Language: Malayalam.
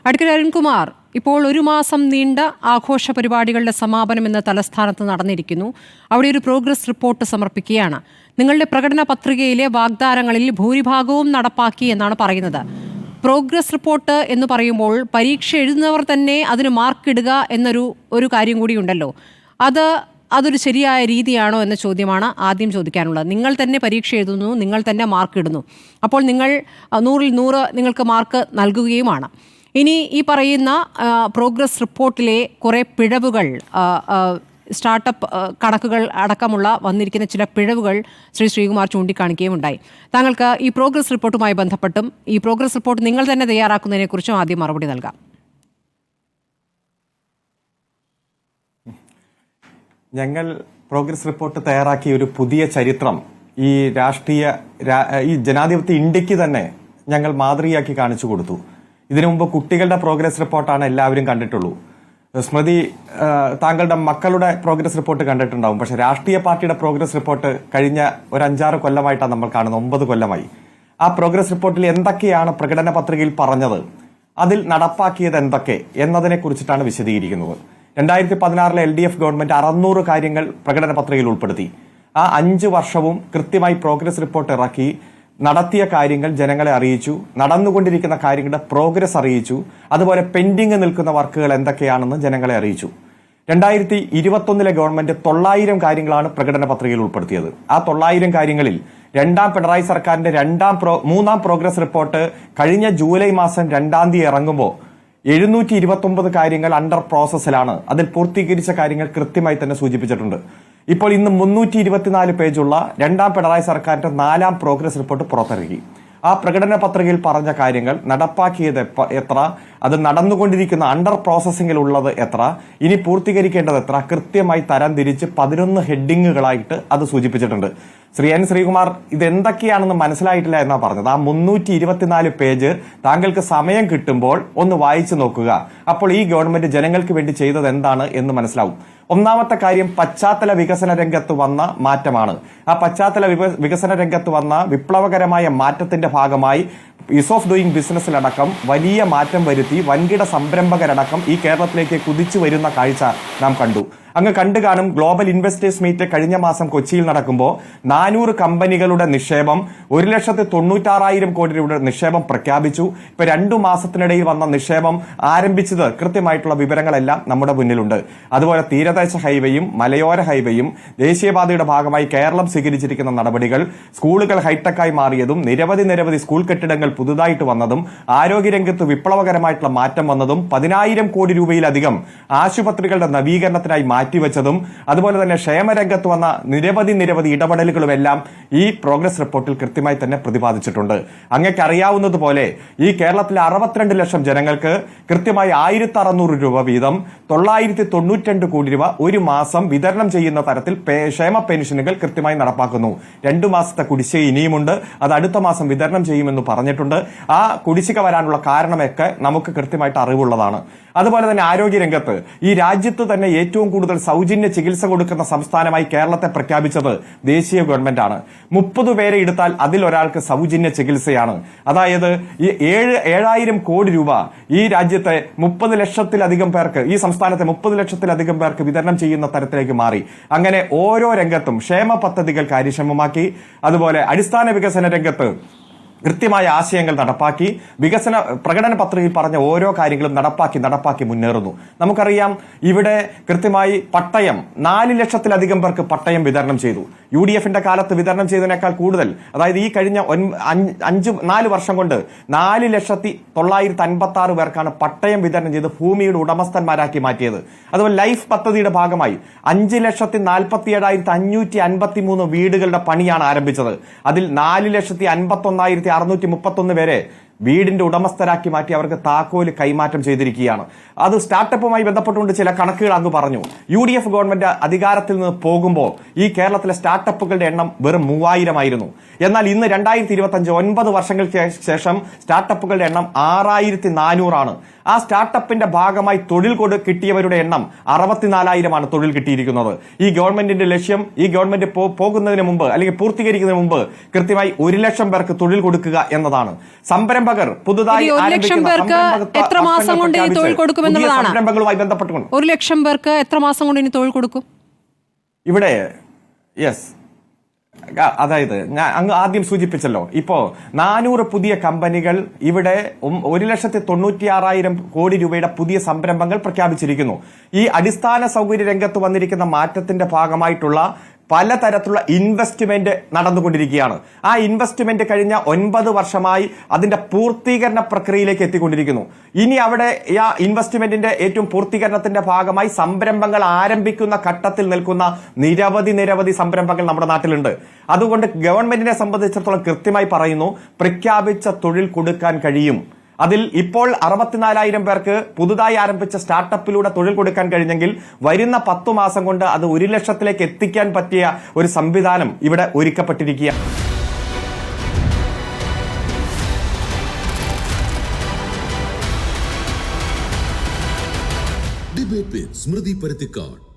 അഡ്വക്കേറ്റ് അരുൺകുമാർ, ഇപ്പോൾ ഒരു മാസം നീണ്ട ആഘോഷ പരിപാടികളുടെ സമാപനം ഇന്ന് തലസ്ഥാനത്ത് നടന്നിരിക്കുന്നു. അവിടെ ഒരു പ്രോഗ്രസ് റിപ്പോർട്ട് സമർപ്പിക്കുകയാണ്. നിങ്ങളുടെ പ്രകടന പത്രികയിലെ വാഗ്ദാനങ്ങളിൽ ഭൂരിഭാഗവും നടപ്പാക്കി എന്നാണ് പറയുന്നത്. പ്രോഗ്രസ് റിപ്പോർട്ട് എന്ന് പറയുമ്പോൾ പരീക്ഷ എഴുതുന്നവർ തന്നെ അതിന് മാർക്കിടുക എന്നൊരു കാര്യം കൂടി ഉണ്ടല്ലോ. അതൊരു ശരിയായ രീതിയാണോ എന്ന ചോദ്യമാണ് ആദ്യം ചോദിക്കാനുള്ളത്. നിങ്ങൾ തന്നെ പരീക്ഷ എഴുതുന്നു, നിങ്ങൾ തന്നെ മാർക്കിടുന്നു. അപ്പോൾ നിങ്ങൾ 100-ൽ 100 നിങ്ങൾക്ക് മാർക്ക് നൽകുകയുമാണ്. ഇനി ഈ പറയുന്ന പ്രോഗ്രസ് റിപ്പോർട്ടിലെ കുറേ പിഴവുകൾ, സ്റ്റാർട്ടപ്പ് കണക്കുകൾ അടക്കമുള്ള വന്നിരിക്കുന്ന ചില പിഴവുകൾ ശ്രീകുമാർ ചൂണ്ടിക്കാണിക്കുകയും ഉണ്ടായി. താങ്കൾക്ക് ഈ പ്രോഗ്രസ് റിപ്പോർട്ടുമായി ബന്ധപ്പെട്ടും ഈ പ്രോഗ്രസ് റിപ്പോർട്ട് നിങ്ങൾ തന്നെ തയ്യാറാക്കുന്നതിനെക്കുറിച്ചും ആദ്യം മറുപടി നൽകാം. ഞങ്ങൾ പ്രോഗ്രസ് റിപ്പോർട്ട് തയ്യാറാക്കിയ ഒരു പുതിയ ചരിത്രം ഈ ജനാധിപത്യ ഇന്ത്യക്ക് തന്നെ ഞങ്ങൾ മാതൃകയാക്കി കാണിച്ചു കൊടുത്തു. ഇതിനു മുമ്പ് കുട്ടികളുടെ പ്രോഗ്രസ് റിപ്പോർട്ടാണ് എല്ലാവരും കണ്ടിട്ടുള്ളൂ. സ്മൃതി, താങ്കളുടെ മക്കളുടെ പ്രോഗ്രസ് റിപ്പോർട്ട് കണ്ടിട്ടുണ്ടാവും. പക്ഷെ രാഷ്ട്രീയ പാർട്ടിയുടെ പ്രോഗ്രസ് റിപ്പോർട്ട് കഴിഞ്ഞ ഒരു 5-6 കൊല്ലമായിട്ടാണ് നമ്മൾ കാണുന്നത്. 9 കൊല്ലമായി. ആ പ്രോഗ്രസ് റിപ്പോർട്ടിൽ എന്തൊക്കെയാണ് പ്രകടന പത്രികയിൽ പറഞ്ഞത്, അതിൽ നടപ്പാക്കിയത് എന്തൊക്കെ എന്നതിനെ കുറിച്ചിട്ടാണ് വിശദീകരിക്കുന്നത്. 2016 LDF ഗവൺമെന്റ് 600 കാര്യങ്ങൾ പ്രകടന പത്രികയിൽ ഉൾപ്പെടുത്തി. ആ 5 വർഷവും കൃത്യമായി പ്രോഗ്രസ് റിപ്പോർട്ട് ഇറക്കി നടത്തിയ കാര്യങ്ങൾ ജനങ്ങളെ അറിയിച്ചു, നടന്നുകൊണ്ടിരിക്കുന്ന കാര്യങ്ങളുടെ പ്രോഗ്രസ് അറിയിച്ചു, അതുപോലെ പെൻഡിങ് നിൽക്കുന്ന വർക്കുകൾ എന്തൊക്കെയാണെന്ന് ജനങ്ങളെ അറിയിച്ചു. 2021 ഗവൺമെന്റ് 900 കാര്യങ്ങളാണ് പ്രകടന പത്രികയിൽ ഉൾപ്പെടുത്തിയത്. ആ 900 കാര്യങ്ങളിൽ രണ്ടാം പിണറായി സർക്കാരിന്റെ മൂന്നാം പ്രോഗ്രസ് റിപ്പോർട്ട് കഴിഞ്ഞ ജൂലൈ മാസം 2-ാം തീയതി ഇറങ്ങുമ്പോൾ 729 കാര്യങ്ങൾ അണ്ടർ പ്രോസസ്സിലാണ്. അതിൽ പൂർത്തീകരിച്ച കാര്യങ്ങൾ കൃത്യമായി തന്നെ സൂചിപ്പിച്ചിട്ടുണ്ട്. ഇപ്പോൾ ഇന്ന് 324 പേജുള്ള രണ്ടാം പിണറായി സർക്കാരിന്റെ 4-ാം പ്രോഗ്രസ് റിപ്പോർട്ട് പുറത്തിറക്കി. ആ പ്രകടന പത്രികയിൽ പറഞ്ഞ കാര്യങ്ങൾ നടപ്പാക്കിയത് എത്ര, അത് നടന്നുകൊണ്ടിരിക്കുന്ന അണ്ടർ പ്രോസസ്സിംഗിൽ ഉള്ളത് എത്ര, ഇനി പൂർത്തീകരിക്കേണ്ടത് എത്ര, കൃത്യമായി തരംതിരിച്ച് 11 ഹെഡിങ്ങുകളായിട്ട് അത് സൂചിപ്പിച്ചിട്ടുണ്ട്. ശ്രീകുമാർ, ഇതെന്തൊക്കെയാണെന്ന് മനസ്സിലായിട്ടില്ല എന്നാ പറഞ്ഞത്. ആ 324 പേജ് താങ്കൾക്ക് സമയം കിട്ടുമ്പോൾ ഒന്ന് വായിച്ചു നോക്കുക. അപ്പോൾ ഈ ഗവൺമെന്റ് ജനങ്ങൾക്ക് വേണ്ടി ചെയ്തത് എന്താണ് എന്ന് മനസ്സിലാവും. ഒന്നാമത്തെ കാര്യം പശ്ചാത്തല വികസന രംഗത്ത് വന്ന മാറ്റമാണ്. ആ പശ്ചാത്തല വികസന രംഗത്ത് വന്ന വിപ്ലവകരമായ മാറ്റത്തിന്റെ ഭാഗമായി ഈസ് ഓഫ് ഡൂയിങ് ബിസിനസ്സിലടക്കം വലിയ മാറ്റം വരുത്തി വൻകിട സംരംഭകരടക്കം ഈ കേരളത്തിലേക്ക് കുതിച്ചു വരുന്ന കാഴ്ച നാം കണ്ടു. അങ്ങ് കണ്ടു കാണും. ഗ്ലോബൽ ഇൻവെസ്റ്റേഴ്സ് മീറ്റ് കഴിഞ്ഞ മാസം കൊച്ചിയിൽ നടക്കുമ്പോൾ 400 കമ്പനികളുടെ നിക്ഷേപം 1,96,000 കോടി രൂപയുടെ നിക്ഷേപം പ്രഖ്യാപിച്ചു. ഇപ്പൊ 2 മാസത്തിനിടയിൽ വന്ന നിക്ഷേപം ആരംഭിച്ചത് കൃത്യമായിട്ടുള്ള വിവരങ്ങളെല്ലാം നമ്മുടെ മുന്നിലുണ്ട്. അതുപോലെ തീരദേശ ഹൈവേയും മലയോര ഹൈവേയും ദേശീയപാതയുടെ ഭാഗമായി കേരളം സ്വീകരിച്ചിരിക്കുന്ന നടപടികൾ, സ്കൂളുകൾ ഹൈടെക്കായി മാറിയതും നിരവധി സ്കൂൾ കെട്ടിടങ്ങൾ പുതുതായിട്ട് വന്നതും, ആരോഗ്യരംഗത്ത് വിപ്ലവകരമായിട്ടുള്ള മാറ്റം വന്നതും, 10,000 കോടി രൂപയിലധികം ആശുപത്രികളുടെ നവീകരണത്തിനായി മാറ്റിവെച്ചതും, അതുപോലെ തന്നെ ക്ഷേമരംഗത്ത് വന്ന നിരവധി ഇടപെടലുകളും എല്ലാം ഈ പ്രോഗ്രസ് റിപ്പോർട്ടിൽ കൃത്യമായി തന്നെ പ്രതിപാദിച്ചിട്ടുണ്ട്. അങ്ങക്ക് അറിയാവുന്നതുപോലെ ഈ കേരളത്തിലെ 62 ലക്ഷം ജനങ്ങൾക്ക് കൃത്യമായി 1,600 രൂപ വീതം 992 കോടി രൂപ ഒരു മാസം വിതരണം ചെയ്യുന്ന തരത്തിൽ ക്ഷേമ പെൻഷനുകൾ കൃത്യമായി നടപ്പാക്കുന്നു. 2 മാസത്തെ കുടിശ്ശിക ഇനിയുമുണ്ട്. അത് അടുത്ത മാസം വിതരണം ചെയ്യുമെന്ന് പറഞ്ഞിട്ടുണ്ട്. ആ കുടിശ്ശിക വരാനുള്ള കാരണമൊക്കെ നമുക്ക് കൃത്യമായിട്ട് അറിവുള്ളതാണ്. അതുപോലെ തന്നെ ആരോഗ്യരംഗത്ത് ഈ രാജ്യത്ത് തന്നെ ഏറ്റവും കൂടുതൽ സൗജന്യ ചികിത്സ കൊടുക്കുന്ന സംസ്ഥാനമായി കേരളത്തെ പ്രഖ്യാപിച്ചത് ദേശീയ ഗവൺമെന്റ് ആണ്. 30 പേരെ എടുത്താൽ അതിൽ ഒരാൾക്ക് സൗജന്യ ചികിത്സയാണ്. അതായത് ഈ 7,000 കോടി രൂപ ഈ രാജ്യത്തെ 30 ലക്ഷത്തിലധികം പേർക്ക്, ഈ സംസ്ഥാനത്തെ 30 ലക്ഷത്തിലധികം പേർക്ക് വിതരണം ചെയ്യുന്ന തരത്തിലേക്ക് മാറി. അങ്ങനെ ഓരോ രംഗത്തും ക്ഷേമ പദ്ധതികൾ കാര്യക്ഷമമാക്കി. അതുപോലെ അടിസ്ഥാന വികസന രംഗത്ത് കൃത്യമായ ആശയങ്ങൾ നടപ്പാക്കി. പ്രകടന പത്രികയിൽ പറഞ്ഞ ഓരോ കാര്യങ്ങളും നടപ്പാക്കി മുന്നേറുന്നു. നമുക്കറിയാം, ഇവിടെ കൃത്യമായി പട്ടയം 4 ലക്ഷത്തിലധികം പേർക്ക് പട്ടയം വിതരണം ചെയ്തു. UDFന്റെ കാലത്ത് വിതരണം ചെയ്തതിനേക്കാൾ കൂടുതൽ, അതായത് ഈ കഴിഞ്ഞ 4 വർഷം കൊണ്ട് 4,956,000 പേർക്കാണ് പട്ടയം വിതരണം ചെയ്ത് ഭൂമിയുടെ ഉടമസ്ഥന്മാരാക്കി മാറ്റിയത്. അതുപോലെ ലൈഫ് പദ്ധതിയുടെ ഭാഗമായി 5,47,553 വീടുകളുടെ പണിയാണ് ആരംഭിച്ചത്. അതിൽ 4,51,631 പേരെ വീടിന്റെ ഉടമസ്ഥരാക്കി മാറ്റി അവർക്ക് താക്കോല് കൈമാറ്റം ചെയ്തിരിക്കുകയാണ്. അത് സ്റ്റാർട്ടപ്പുമായി ബന്ധപ്പെട്ടുകൊണ്ട് ചില കണക്കുകൾ അങ്ങ് പറഞ്ഞു. UDF ഗവൺമെന്റ് അധികാരത്തിൽ നിന്ന് പോകുമ്പോൾ ഈ കേരളത്തിലെ സ്റ്റാർട്ടപ്പുകളുടെ എണ്ണം വെറും 3000 ആയിരുന്നു. എന്നാൽ ഇന്ന് 2025 9 വർഷങ്ങൾക്ക് ശേഷം സ്റ്റാർട്ടപ്പുകളുടെ എണ്ണം 6,400 ആണ്. ആ സ്റ്റാർട്ടപ്പിന്റെ ഭാഗമായി തൊഴിൽ കിട്ടിയവരുടെ എണ്ണം 64,000 തൊഴിൽ കിട്ടിയിരിക്കുന്നത്. ഈ ഗവൺമെന്റിന്റെ ലക്ഷ്യം, ഈ ഗവൺമെന്റ് പോകുന്നതിന് മുമ്പ് അല്ലെങ്കിൽ പൂർത്തീകരിക്കുന്നതിന് മുമ്പ് കൃത്യമായി 1 ലക്ഷം പേർക്ക് തൊഴിൽ കൊടുക്കുക എന്നതാണ്. സംരംഭ സംരംഭകർ പുതുതായി ഇനി 1 ലക്ഷം പേർക്ക് എത്ര മാസം കൊണ്ട് ഇനി തൊഴിൽ കൊടുക്കുമെന്നുള്ളതാണ്. സംരംഭങ്ങളുമായി ബന്ധപ്പെട്ടുകൊണ്ട് 1 ലക്ഷം പേർക്ക് എത്ര മാസം കൊണ്ട് ഇനി തൊഴിൽ കൊടുക്കും? ഇവിടെ യെസ്, അതായത് ഞാൻ അങ്ങ് ആദ്യം സൂചിപ്പിച്ചല്ലോ, ഇപ്പോ 400 പുതിയ കമ്പനികൾ ഇവിടെ 1,96,000 കോടി രൂപയുടെ പുതിയ സംരംഭങ്ങൾ പ്രഖ്യാപിച്ചിരിക്കുന്നു. ഈ അടിസ്ഥാന സൗകര്യ രംഗത്ത് വന്നിരിക്കുന്ന മാറ്റത്തിന്റെ ഭാഗമായിട്ടുള്ള പലതരത്തിലുള്ള ഇൻവെസ്റ്റ്മെന്റ് നടന്നുകൊണ്ടിരിക്കുകയാണ്. ആ ഇൻവെസ്റ്റ്മെന്റ് കഴിഞ്ഞ 9 വർഷമായി അതിന്റെ പൂർത്തീകരണ പ്രക്രിയയിലേക്ക് എത്തിക്കൊണ്ടിരിക്കുന്നു. ഇനി അവിടെ ആ ഇൻവെസ്റ്റ്മെന്റിന്റെ ഏറ്റവും പൂർത്തീകരണത്തിന്റെ ഭാഗമായി സംരംഭങ്ങൾ ആരംഭിക്കുന്ന ഘട്ടത്തിൽ നിൽക്കുന്ന നിരവധി സംരംഭങ്ങൾ നമ്മുടെ നാട്ടിലുണ്ട്. അതുകൊണ്ട് ഗവൺമെന്റിനെ സംബന്ധിച്ചിടത്തോളം കൃത്യമായി പറയുന്നു, പ്രഖ്യാപിച്ച തൊഴിൽ കൊടുക്കാൻ കഴിയും. അതിൽ ഇപ്പോൾ 64,000 പേർക്ക് പുതുതായി ആരംഭിച്ച സ്റ്റാർട്ടപ്പിലൂടെ തൊഴിൽ കൊടുക്കാൻ കഴിഞ്ഞെങ്കിൽ വരുന്ന 10 മാസം കൊണ്ട് അത് 1 ലക്ഷത്തിലേക്ക് എത്തിക്കാൻ പറ്റിയ ഒരു സംവിധാനം ഇവിടെ ഒരുക്കപ്പെട്ടിരിക്കുകയാണ്. ഡിബേറ്റ് വിത്ത് സ്മൃതി പരുത്തിക്കാട്.